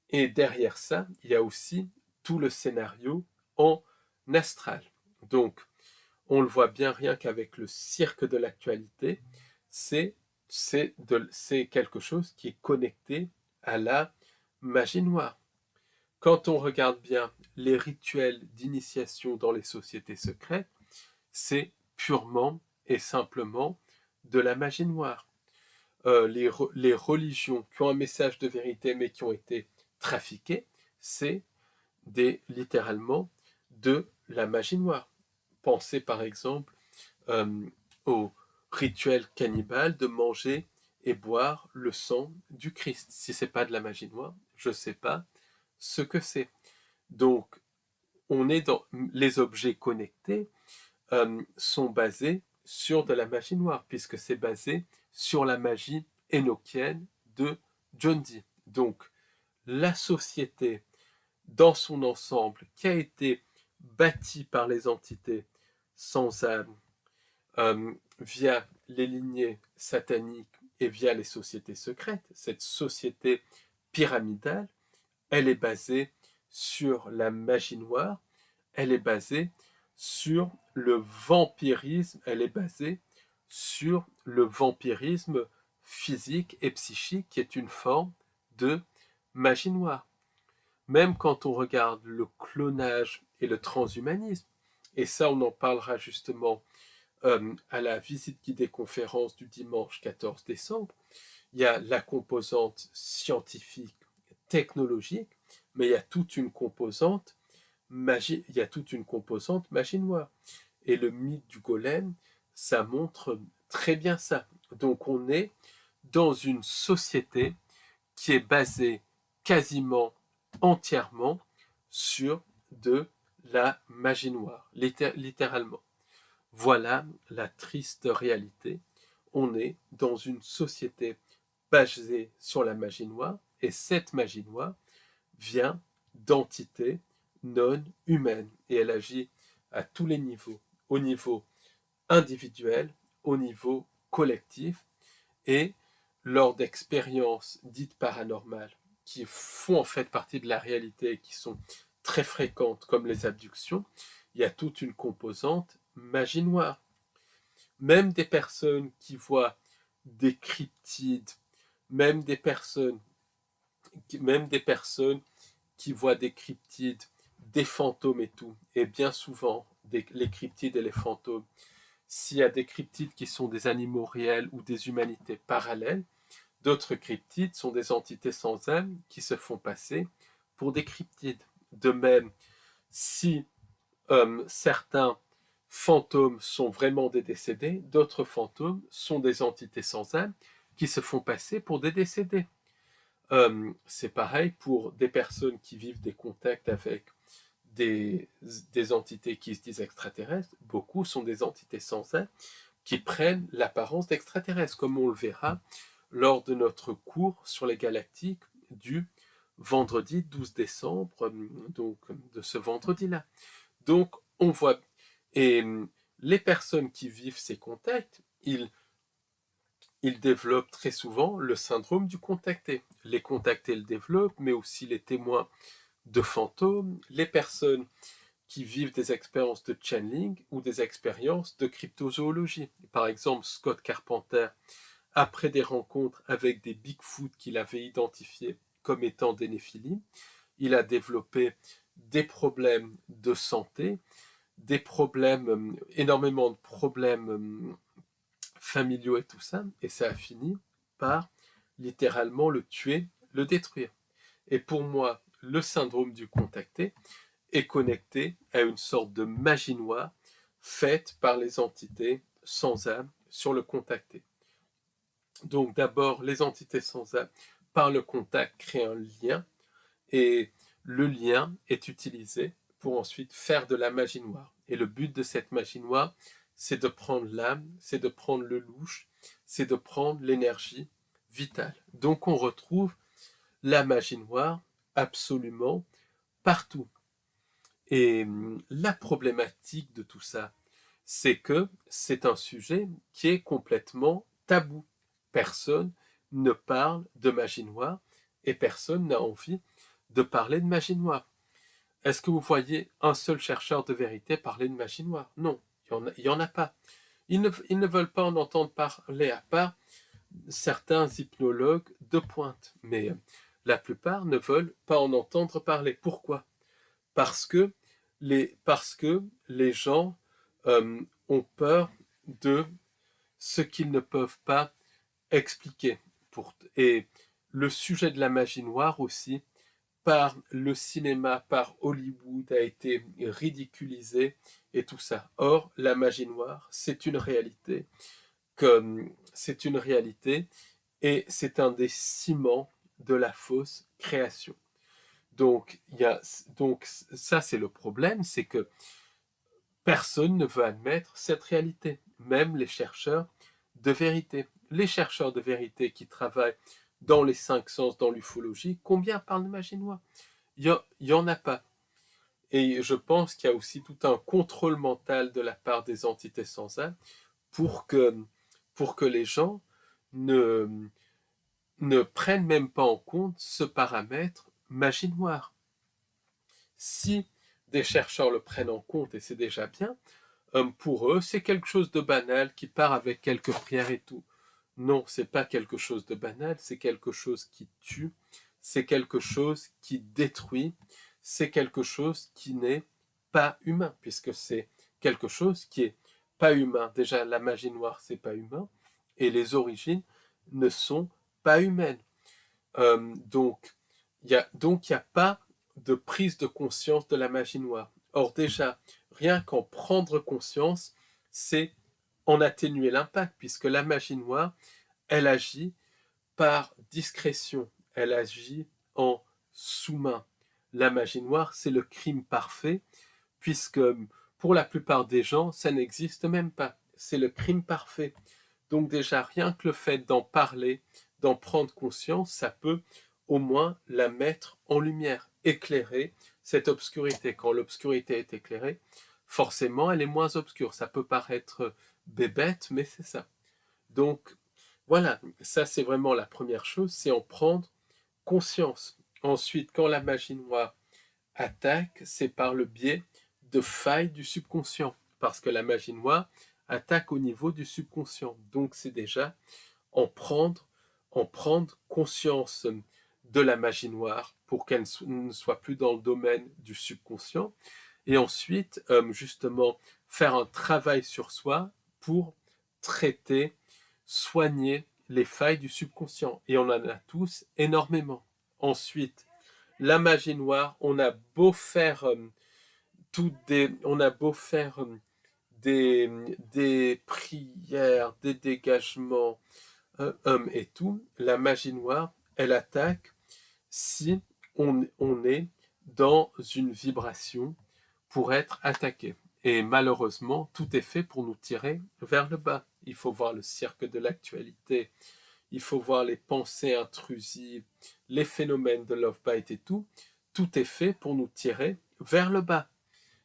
Et derrière ça, il y a aussi tout le scénario en astral. Donc, on le voit bien rien qu'avec le cirque de l'actualité, c'est quelque chose qui est connecté à la magie noire. Quand on regarde bien les rituels d'initiation dans les sociétés secrètes, c'est purement et simplement de la magie noire. Les religions qui ont un message de vérité mais qui ont été trafiquées, c'est littéralement de la magie noire. Pensez par exemple au rituel cannibale de manger et boire le sang du Christ. Si c'est pas de la magie noire, je ne sais pas ce que c'est. Donc, on est dans les objets connectés sont basés sur de la magie noire, puisque c'est basé sur la magie énochienne de John Dee. Donc, la société dans son ensemble qui a été bâtie par les entités sans âme via les lignées sataniques et via les sociétés secrètes, cette société pyramidale, elle est basée sur la magie noire, elle est basée sur le vampirisme, elle est basée sur le vampirisme physique et psychique qui est une forme de magie noire. Même quand on regarde le clonage et le transhumanisme, et ça on en parlera justement à la visite guidée conférence du dimanche 14 décembre, il y a la composante scientifique, technologique, mais il y a toute une composante magie, il y a toute une composante magie noire. Et le mythe du golem, ça montre très bien ça. Donc on est dans une société qui est basée quasiment entièrement sur de la magie noire, littéralement. Voilà la triste réalité. On est dans une société basée sur la magie noire, et cette magie noire vient d'entités non humaines, et elle agit à tous les niveaux, au niveau individuel, au niveau collectif, et lors d'expériences dites paranormales qui font en fait partie de la réalité et qui sont très fréquentes, comme les abductions, il y a toute une composante magie noire. Même des personnes qui voient des cryptides, même des personnes, même des personnes qui voient des cryptides, des fantômes et tout, et bien souvent, les cryptides et les fantômes, s'il y a des cryptides qui sont des animaux réels ou des humanités parallèles, d'autres cryptides sont des entités sans âme qui se font passer pour des cryptides. De même, si certains fantômes sont vraiment des décédés, d'autres fantômes sont des entités sans âme qui se font passer pour des décédés. C'est pareil pour des personnes qui vivent des contacts avec des entités qui se disent extraterrestres. Beaucoup sont des entités sans âme qui prennent l'apparence d'extraterrestres, comme on le verra lors de notre cours sur les galactiques du vendredi 12 décembre, donc de ce vendredi-là. Donc, on voit, et les personnes qui vivent ces contacts, ils développent très souvent le syndrome du contacté. Les contactés le développent, mais aussi les témoins de fantômes, les personnes qui vivent des expériences de channeling ou des expériences de cryptozoologie. Par exemple, Scott Carpenter, après des rencontres avec des Bigfoot qu'il avait identifiés comme étant des néphilim, il a développé des problèmes de santé, des problèmes, énormément de problèmes familiaux et tout ça, et ça a fini par littéralement le tuer, le détruire. Et pour moi, le syndrome du contacté est connecté à une sorte de magie noire faite par les entités sans âme sur le contacté. Donc d'abord, les entités sans âme, par le contact, créent un lien, et le lien est utilisé pour ensuite faire de la magie noire. Et le but de cette magie noire, c'est de prendre l'âme, c'est de prendre le louche, c'est de prendre l'énergie vitale. Donc on retrouve la magie noire absolument partout. Et la problématique de tout ça, c'est que c'est un sujet qui est complètement tabou. Personne ne parle de magie noire et personne n'a envie de parler de magie noire. Est-ce que vous voyez un seul chercheur de vérité parler de magie noire? Non, il y en a pas. Ils ne veulent pas en entendre parler, à part certains hypnologues de pointe. Mais la plupart ne veulent pas en entendre parler. Pourquoi? Parce que les gens ont peur de ce qu'ils ne peuvent pas expliquer. Et le sujet de la magie noire aussi, par le cinéma, par Hollywood, a été ridiculisé et tout ça. Or, la magie noire, c'est une réalité. C'est une réalité et c'est un des ciments de la fausse création. Donc ça, c'est le problème, c'est que personne ne veut admettre cette réalité, même les chercheurs de vérité. Les chercheurs de vérité qui travaillent dans les 5 sens, dans l'ufologie, combien parlent de magie noire? Il n'y en a pas. Et je pense qu'il y a aussi tout un contrôle mental de la part des entités sans âme pour que les gens ne, ne prennent même pas en compte ce paramètre magie noire. Si des chercheurs le prennent en compte, et c'est déjà bien, pour eux, c'est quelque chose de banal qui part avec quelques prières et tout. Non, c'est pas quelque chose de banal, c'est quelque chose qui tue, c'est quelque chose qui détruit, c'est quelque chose qui n'est pas humain, puisque c'est quelque chose qui est pas humain. Déjà, la magie noire, c'est pas humain, et les origines ne sont pas humaines. Donc, il n'y a pas de prise de conscience de la magie noire. Or déjà, rien qu'en prendre conscience, c'est en atténuer l'impact, puisque la magie noire, elle agit par discrétion, elle agit en sous-main. La magie noire, c'est le crime parfait, puisque pour la plupart des gens, ça n'existe même pas. C'est le crime parfait. Donc déjà, rien que le fait d'en parler, d'en prendre conscience, ça peut au moins la mettre en lumière, éclairer cette obscurité. Quand l'obscurité est éclairée, forcément, elle est moins obscure. Ça peut paraître bébête, mais c'est ça. Donc, voilà, ça c'est vraiment la première chose, c'est en prendre conscience. Ensuite, quand la magie noire attaque, c'est par le biais de failles du subconscient, parce que la magie noire attaque au niveau du subconscient. Donc c'est déjà en prendre, conscience de la magie noire pour qu'elle ne soit plus dans le domaine du subconscient. Et ensuite, justement, faire un travail sur soi pour traiter, soigner les failles du subconscient. Et on en a tous énormément. Ensuite, la magie noire, on a beau faire des prières, des dégagements, et tout, la magie noire, elle attaque si on est dans une vibration pour être attaqué. Et malheureusement, tout est fait pour nous tirer vers le bas. Il faut voir le cirque de l'actualité, il faut voir les pensées intrusives, les phénomènes de love bite et tout. Tout est fait pour nous tirer vers le bas.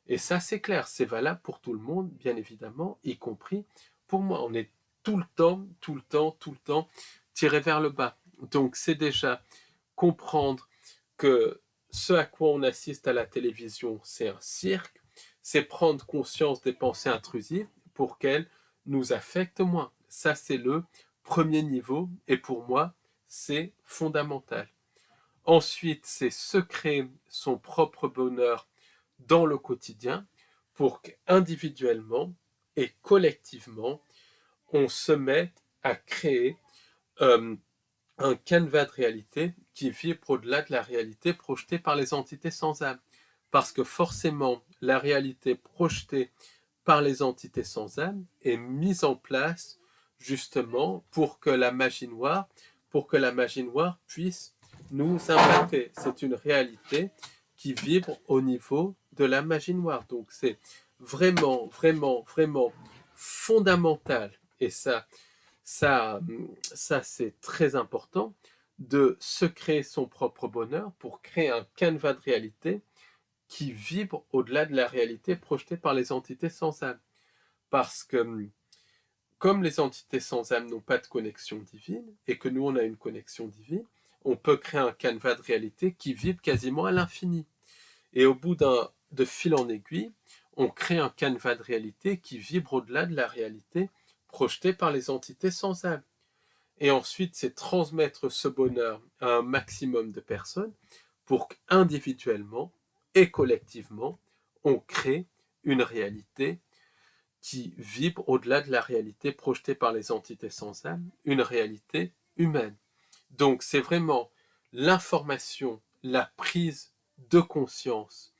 Et ça, c'est clair, c'est valable pour tout le monde, bien évidemment, y compris pour moi. On est tout le temps tiré vers le bas. Donc, c'est déjà comprendre que ce à quoi on assiste à la télévision, c'est un cirque, c'est prendre conscience des pensées intrusives pour qu'elles nous affectent moins. Ça, c'est le premier niveau, et pour moi, c'est fondamental. Ensuite, c'est se créer son propre bonheur dans le quotidien pour qu'individuellement et collectivement, on se mette à créer euh, un canevas de réalité qui vibre au-delà de la réalité projetée par les entités sans âme. Parce que forcément, la réalité projetée par les entités sans âme est mise en place justement pour que la magie noire puisse nous impacter. C'est une réalité qui vibre au niveau de la magie noire. Donc c'est vraiment fondamental. Et ça c'est très important de se créer son propre bonheur pour créer un canevas de réalité qui vibre au-delà de la réalité projetée par les entités sans âme. Parce que comme les entités sans âme n'ont pas de connexion divine, et que nous on a une connexion divine, on peut créer un canevas de réalité qui vibre quasiment à l'infini. Et au bout de fil en aiguille, on crée un canevas de réalité qui vibre au-delà de la réalité projetée par les entités sans âme. Et ensuite, c'est transmettre ce bonheur à un maximum de personnes pour qu'individuellement et collectivement, on crée une réalité qui vibre au-delà de la réalité projetée par les entités sans âme, une réalité humaine. Donc c'est vraiment l'information, la prise de conscience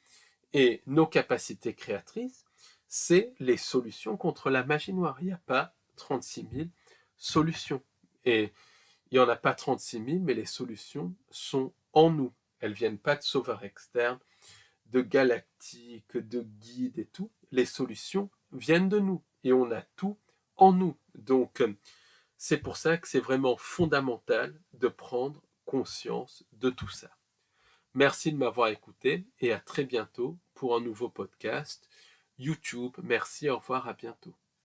et nos capacités créatrices, c'est les solutions contre la magie noire. Il n'y a pas 36 000 solutions. Et il n'y en a pas 36 000, mais les solutions sont en nous. Elles ne viennent pas de sauveurs externes, de galactiques, de guides et tout. Les solutions viennent de nous. Et on a tout en nous. Donc, c'est pour ça que c'est vraiment fondamental de prendre conscience de tout ça. Merci de m'avoir écouté et à très bientôt pour un nouveau podcast YouTube. Merci, au revoir, à bientôt.